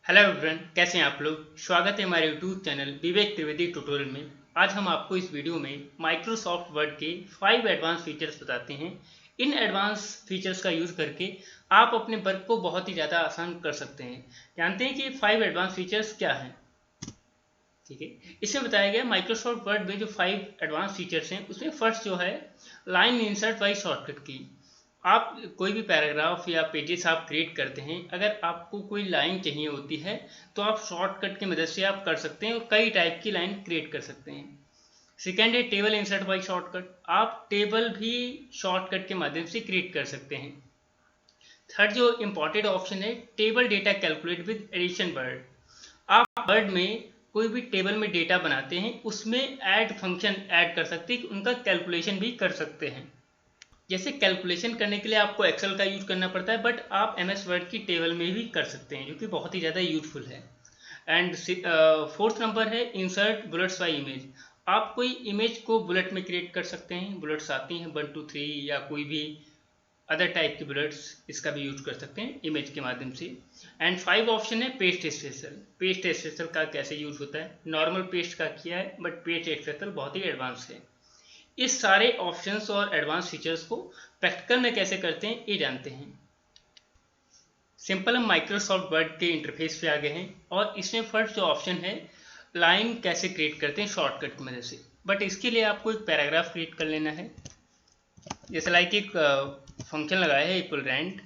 Hello everyone, कैसे हैं आप लोग। स्वागत है हमारे यूट्यूब चैनल विवेक त्रिवेदी ट्यूटोरियल में। आज हम आपको इस वीडियो में माइक्रोसॉफ्ट वर्ड के 5 एडवांस फीचर्स बताते हैं। इन एडवांस फीचर्स का यूज़ करके आप अपने वर्क को बहुत ही ज़्यादा आसान कर सकते हैं। जानते हैं कि 5 एडवांस फीचर्स क्या हैं? ठीक है, इसमें बताया गया माइक्रोसॉफ्ट वर्ड में जो 5 एडवांस फीचर्स हैं उसमें फर्स्ट जो है लाइन इंसर्ट बाय शॉर्टकट की। आप कोई भी पैराग्राफ या पेजेस आप क्रिएट करते हैं, अगर आपको कोई लाइन चाहिए होती है तो आप शॉर्टकट की मदद से आप कर सकते हैं और कई टाइप की लाइन क्रिएट कर सकते हैं। सेकेंड है टेबल इंसर्ट बाय शॉर्टकट, आप टेबल भी शॉर्टकट के माध्यम से क्रिएट कर सकते हैं। थर्ड जो इंपॉर्टेंट ऑप्शन है table data calculate with addition word, आप वर्ड में कोई भी टेबल में डेटा बनाते हैं उसमें ऐड फंक्शन ऐड कर सकते हैं, उनका कैलकुलेशन भी कर सकते हैं। जैसे कैलकुलेशन करने के लिए आपको एक्सेल का यूज करना पड़ता है, बट आप एमएस वर्ड की टेबल में भी कर सकते हैं, जो कि बहुत ही ज़्यादा यूजफुल है। एंड फोर्थ नंबर है इंसर्ट बुलेट्स बाय इमेज, आप कोई इमेज को बुलेट में क्रिएट कर सकते हैं। बुलेट्स आती हैं 1 2 3 या कोई भी अदर टाइप की बुलेट्स, इसका भी यूज कर सकते हैं इमेज के माध्यम से। एंड 5 ऑप्शन है पेस्ट स्पेशल। पेस्ट स्पेशल का कैसे यूज होता है, नॉर्मल पेस्ट का किया है, बट पेस्ट स्पेशल बहुत ही एडवांस है। इस सारे ऑप्शंस और एडवांस फीचर्स को प्रैक्टिकल में कैसे करते हैं ये जानते हैं। सिंपल हम माइक्रोसॉफ्ट वर्ड के इंटरफेस पे आ गए हैं और इसमें फर्स्ट जो ऑप्शन है लाइन कैसे क्रिएट करते हैं शॉर्टकट की मदद से। बट इसके लिए आपको एक पैराग्राफ क्रिएट कर लेना है। जैसे लाइक एक फंक्शन लगाया है इक्वल रेंट,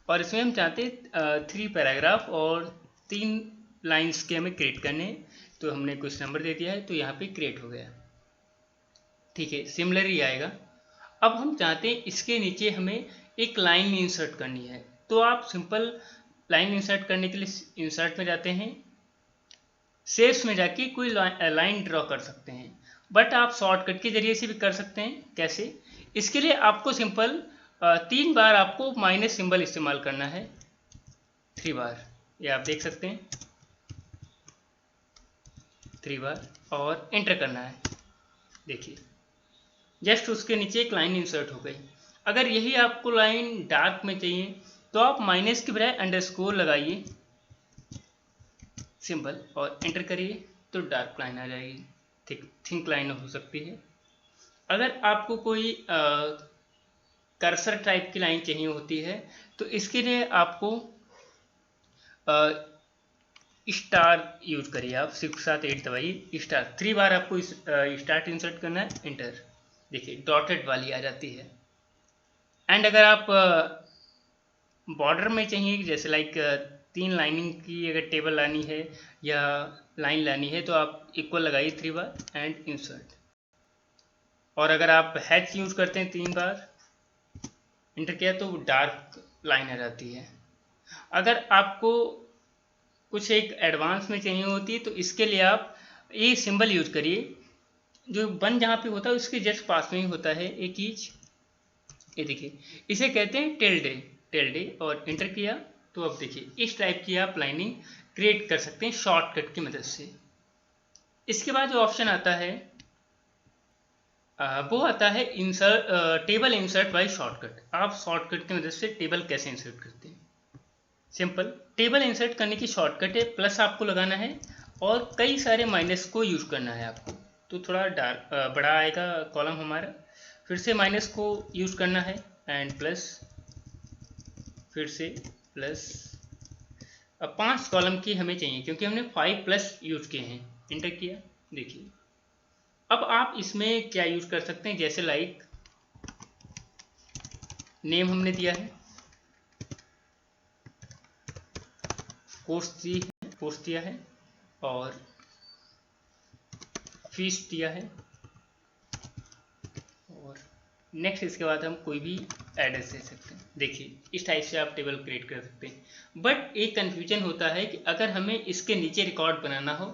और इसमें हम चाहते हैं 3 पैराग्राफ और 3 लाइन्स के हमें क्रिएट करने हैं। तो हमने कुछ नंबर दे दिया है तो यहाँ पे क्रिएट हो गया। ठीक है, सिमिलर ही आएगा। अब हम चाहते हैं इसके नीचे हमें एक लाइन इंसर्ट करनी है, तो आप सिंपल लाइन इंसर्ट करने के लिए इंसर्ट में जाते हैं, शेप्स में जाके कोई लाइन ड्रॉ कर सकते हैं। बट आप शॉर्टकट के जरिए से भी कर सकते हैं। कैसे? इसके लिए आपको सिंपल 3 बार आपको माइनस सिंबल इस्तेमाल करना है, 3 बार, ये आप देख सकते हैं, 3 बार, और एंटर करना है। देखिए जस्ट उसके नीचे एक लाइन इंसर्ट हो गई। अगर यही आपको लाइन डार्क में चाहिए तो आप माइनस की बजाय अंडरस्कोर लगाइए सिंबल और एंटर करिए, तो डार्क लाइन आ जाएगी, थिंक लाइन हो सकती है। अगर आपको कोई कर्सर टाइप की लाइन चाहिए होती है तो इसके लिए आपको स्टार यूज करिए, आप 6 7 8 दबाइए, स्टार 3 बार आपको स्टार्ट इंसर्ट करना है, एंटर। देखिए डॉटेड वाली आ जाती है। एंड अगर आप बॉर्डर में चाहिए, जैसे लाइक 3 लाइनिंग की अगर टेबल लानी है या लाइन लानी है, तो आप इक्वल लगाइए 3 बार एंड इंसर्ट। और अगर आप हैच यूज करते हैं 3 बार इंटर किया तो डार्क लाइन आ जाती है। अगर आपको कुछ एक एडवांस में चाहिए होती है तो इसके लिए आप ये सिंबल यूज करिए, जो 1 जहाँ पे होता है उसके जस्ट पास में ही होता है एक चीज, ये देखिए, इसे कहते हैं टेल्डे, और एंटर किया तो अब देखिए इस टाइप की आप लाइनिंग क्रिएट कर सकते हैं शॉर्टकट की मदद से। इसके बाद जो ऑप्शन आता है वो आता है टेबल इंसर्ट बाय शॉर्टकट। आप शॉर्टकट की मदद से टेबल कैसे इंसर्ट करते हैं? सिंपल, टेबल इंसर्ट करने की शॉर्टकट है, प्लस आपको लगाना है और कई सारे माइनस को यूज करना है आपको, तो थोड़ा डार्क बड़ा आएगा कॉलम हमारा। फिर से माइनस को यूज करना है एंड प्लस, फिर से प्लस। अब 5 कॉलम की हमें चाहिए क्योंकि हमने 5 प्लस यूज किए हैं, एंटर किया। देखिए अब आप इसमें क्या यूज कर सकते हैं, जैसे लाइक नेम हमने दिया है, कोर्स दिया है और फीस दिया है, और नेक्स्ट इसके बाद हम कोई भी एड्रेस दे सकते हैं। देखिए इस टाइप से आप टेबल क्रिएट कर सकते हैं। बट एक कन्फ्यूजन होता है कि अगर हमें इसके नीचे रिकॉर्ड बनाना हो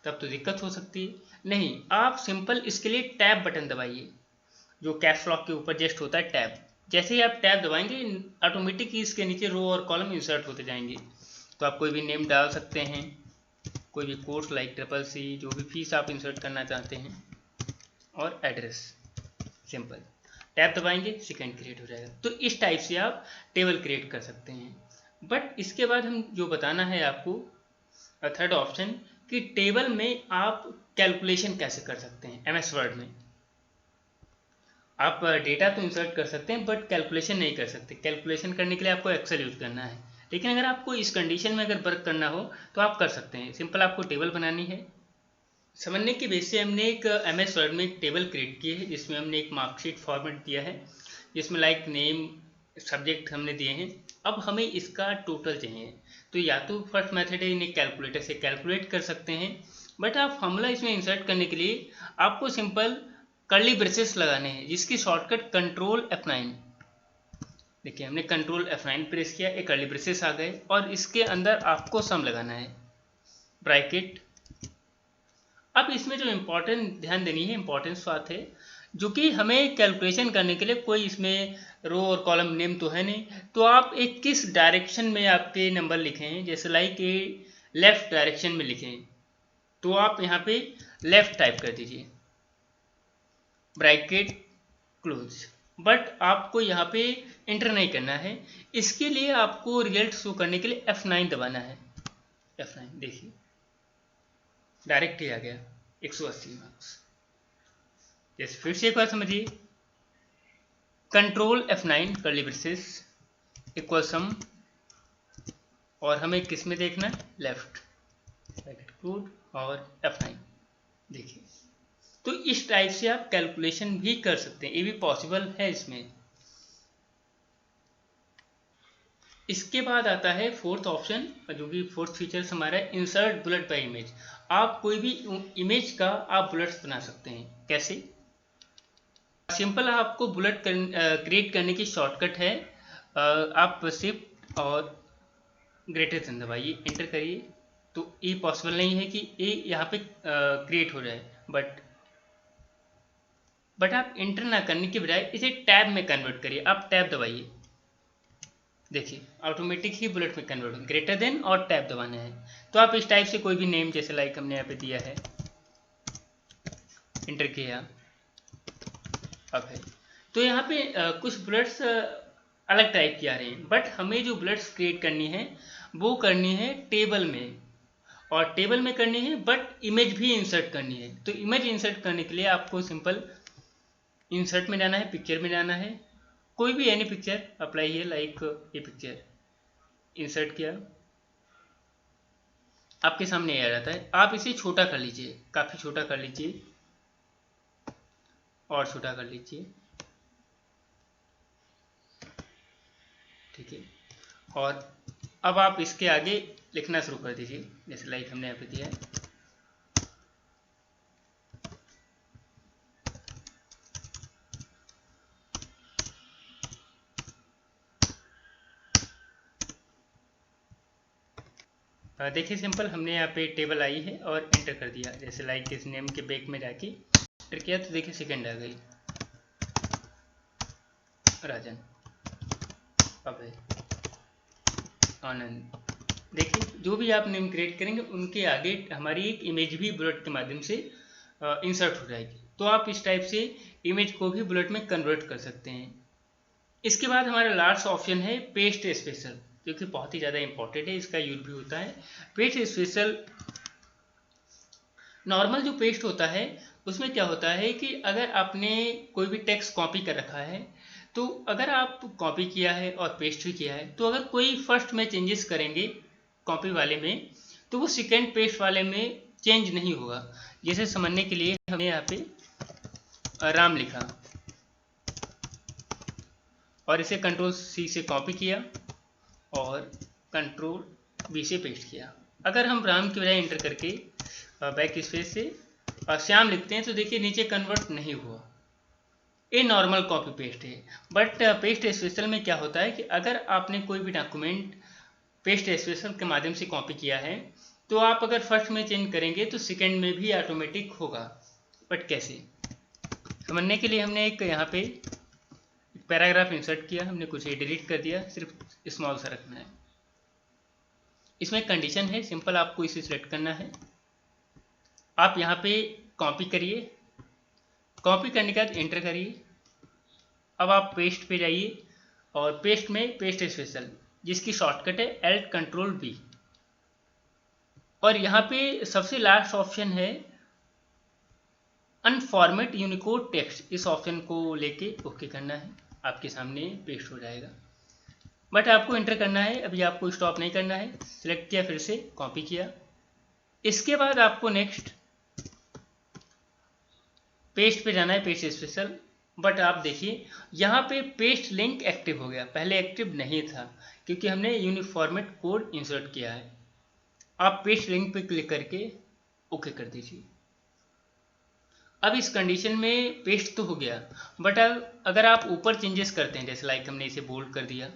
तब तो दिक्कत हो सकती है। नहीं, आप सिंपल इसके लिए टैब बटन दबाइए, जो कैप्स लॉक के ऊपर जस्ट होता है टैब। जैसे ही आप टैब दबाएंगे ऑटोमेटिक इसके नीचे रो और कॉलम इंसर्ट होते जाएंगे। तो आप कोई भी नेम डाल सकते हैं, कोई भी कोर्स लाइक CCC, जो भी फीस आप इंसर्ट करना चाहते हैं, और एड्रेस। सिंपल टैब दबाएंगे सेकेंड क्रिएट हो जाएगा। तो इस टाइप से आप टेबल क्रिएट कर सकते हैं। बट इसके बाद हम जो बताना है आपको थर्ड ऑप्शन कि टेबल में आप कैलकुलेशन कैसे कर सकते हैं। एमएस वर्ड में आप डेटा तो इंसर्ट कर सकते हैं बट कैलकुलेशन नहीं कर सकते। कैलकुलेशन करने के लिए आपको एक्सेल यूज करना है, लेकिन अगर आपको इस कंडीशन में अगर वर्क करना हो तो आप कर सकते हैं। सिंपल आपको टेबल बनानी है। समझने की बेस से हमने एक एमएस वर्ड में एक टेबल क्रिएट की है जिसमें हमने एक मार्कशीट फॉर्मेट दिया है, जिसमें लाइक नेम सब्जेक्ट हमने दिए हैं। अब हमें इसका टोटल चाहिए, तो या तो फर्स्ट मेथड है इन्हें कैलकुलेटर से कैलकुलेट कर सकते हैं, बट आप फॉर्मूला इसमें इंसर्ट करने के लिए आपको सिंपल कर्ली ब्रेसेस लगाने हैं जिसकी शॉर्टकट कंट्रोल F9। देखिए हमने कंट्रोल F9 प्रेस किया, एक कर्ली ब्रेसेस आ गए और इसके अंदर आपको सम लगाना है, ब्रैकेट। अब इसमें जो इम्पोर्टेंट ध्यान देनी है, इम्पोर्टेंस बात है, जो कि हमें कैलकुलेशन करने के लिए कोई इसमें रो और कॉलम नेम तो है नहीं, तो आप एक किस डायरेक्शन में आपके नंबर लिखे हैं, जैसे लाइक ये लेफ्ट डायरेक्शन में लिखे हैं तो आप यहाँ पे लेफ्ट टाइप कर दीजिए, ब्रैकेट क्लोज। बट आपको यहाँ पे एंटर नहीं करना है, इसके लिए आपको रिजल्ट शो करने के लिए F9 दबाना है। F9 देखिए डायरेक्ट ही आ गया 180 मार्क्स। जैसे फिर से एक बार समझिए, control F9 curly braces equal सम, और हमें किस में देखना है, लेफ्ट, ब्रैकेट क्लोज और F9। देखिए तो इस टाइप से आप कैलकुलेशन भी कर सकते हैं, ये भी पॉसिबल है इसमें। इसके बाद आता है फोर्थ ऑप्शन, जो कि फोर्थ फीचर्स हमारा है इंसर्ट बुलेट बाय इमेज। आप कोई भी इमेज का आप बुलेट्स बना सकते हैं। कैसे? सिंपल आपको बुलेट क्रिएट करने की शॉर्टकट है, आप शिफ्ट और ग्रेटर देन दबाइए, एंटर करिए, तो ये पॉसिबल नहीं है कि ये यहाँ पे क्रिएट हो जाए, बट आप एंटर ना करने के बजाय इसे टैब में कन्वर्ट करिए। आप टैब दबाइए, देखिए ऑटोमेटिक ही बुलेट में कन्वर्ट हो, ग्रेटर देन और टैब दबाना है। तो आप इस टाइप से कोई भी नेम, जैसे लाइक हमने यहाँ पे दिया है, एंटर किया, अब है तो यहाँ पे कुछ बुलेट्स अलग टाइप की आ रहे हैं, बट हमें जो बुलेट्स क्रिएट करनी है वो करनी है टेबल में, और टेबल में करनी है बट इमेज भी इंसर्ट करनी है। तो इमेज इंसर्ट करने के लिए आपको सिंपल इंसर्ट में जाना है, पिक्चर में जाना है, कोई भी एनी पिक्चर अप्लाई है, लाइक ये पिक्चर इंसर्ट किया, आपके सामने आ जाता है। आप इसे छोटा कर लीजिए, काफ़ी छोटा कर लीजिए और छोटा कर लीजिए, ठीक है। और अब आप इसके आगे लिखना शुरू कर दीजिए, जैसे लाइक हमने यहाँ पे दिया है, देखिए सिंपल हमने यहाँ पे टेबल आई है और एंटर कर दिया, जैसे लाइक इस नेम के बैक में जाके एंटर किया तो देखिए सेकंड आ गई, राजन, अभय, आनंद। देखिए जो भी आप नेम क्रिएट करेंगे उनके आगे हमारी एक इमेज भी बुलेट के माध्यम से इंसर्ट हो जाएगी। तो आप इस टाइप से इमेज को भी बुलेट में कन्वर्ट कर सकते हैं। इसके बाद हमारा लास्ट ऑप्शन है पेस्ट स्पेशल, जो कि बहुत ही ज़्यादा इंपॉर्टेंट है, इसका यूज भी होता है। पेस्ट स्पेशल, नॉर्मल जो पेस्ट होता है उसमें क्या होता है कि अगर आपने कोई भी टेक्स्ट कॉपी कर रखा है, तो अगर आप कॉपी किया है और पेस्ट भी किया है, तो अगर कोई फर्स्ट में चेंजेस करेंगे कॉपी वाले में, तो वो सेकेंड पेस्ट वाले में चेंज नहीं होगा। जैसे समझने के लिए हमने यहाँ पे राम लिखा और इसे कंट्रोल C से कॉपी किया और कंट्रोल V से पेस्ट किया। अगर हम राम की बजाय एंटर करके बैक स्पेस से श्याम लिखते हैं तो देखिए नीचे कन्वर्ट नहीं हुआ, ये नॉर्मल कॉपी पेस्ट है। बट पेस्ट स्पेशल में क्या होता है कि अगर आपने कोई भी डॉक्यूमेंट पेस्ट स्पेशल के माध्यम से कॉपी किया है, तो आप अगर फर्स्ट में चेंज करेंगे तो सेकेंड में भी ऑटोमेटिक होगा। बट कैसे? समझने के लिए हमने एक यहाँ पे पैराग्राफ इंसर्ट किया, हमने कुछ डिलीट कर दिया, सिर्फ स्मॉल सा रखना है। इसमें कंडीशन है, सिंपल आपको इसे सिलेक्ट करना है, आप यहाँ पे कॉपी करिए, कॉपी करने के बाद एंटर करिए। अब आप पेस्ट पे जाइए और पेस्ट में पेस्ट स्पेशल, जिसकी शॉर्टकट है Alt Control V, और यहाँ पे सबसे लास्ट ऑप्शन है अनफॉर्मेट यूनिकोड टेक्स्ट। इस ऑप्शन को लेके ओके करना है, आपके सामने पेस्ट हो जाएगा। बट आपको एंटर करना है, अभी आपको स्टॉप नहीं करना है। सिलेक्ट किया, फिर से कॉपी किया। इसके बाद आपको नेक्स्ट पेस्ट पे जाना है, पेस्ट स्पेशल। बट आप देखिए यहाँ पे पेस्ट लिंक एक्टिव हो गया, पहले एक्टिव नहीं था क्योंकि हमने यूनिफॉर्मेट कोड इंसर्ट किया है। आप पेस्ट लिंक पे क्लिक करके ओके कर दीजिए। अब इस कंडीशन में पेस्ट तो हो गया, बट अब अगर आप ऊपर चेंजेस करते हैं, जैसे लाइक हमने इसे बोल्ड कर दिया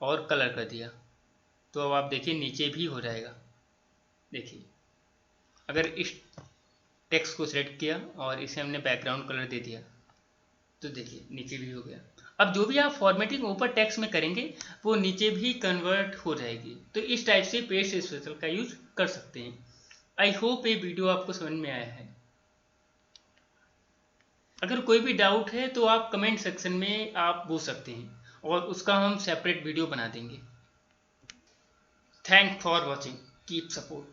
और कलर कर दिया, तो अब आप देखिए नीचे भी हो जाएगा। देखिए अगर इस टेक्स्ट को सिलेक्ट किया और इसे हमने बैकग्राउंड कलर दे दिया, तो देखिए नीचे भी हो गया। अब जो भी आप फॉर्मेटिंग ऊपर टेक्स्ट में करेंगे वो नीचे भी कन्वर्ट हो जाएगी। तो इस टाइप से पेस्ट स्पेशल का यूज कर सकते हैं। आई होप ये वीडियो आपको समझ में आया है। अगर कोई भी डाउट है तो आप कमेंट सेक्शन में आप पूछ सकते हैं और उसका हम सेपरेट वीडियो बना देंगे। Thank for watching, keep support.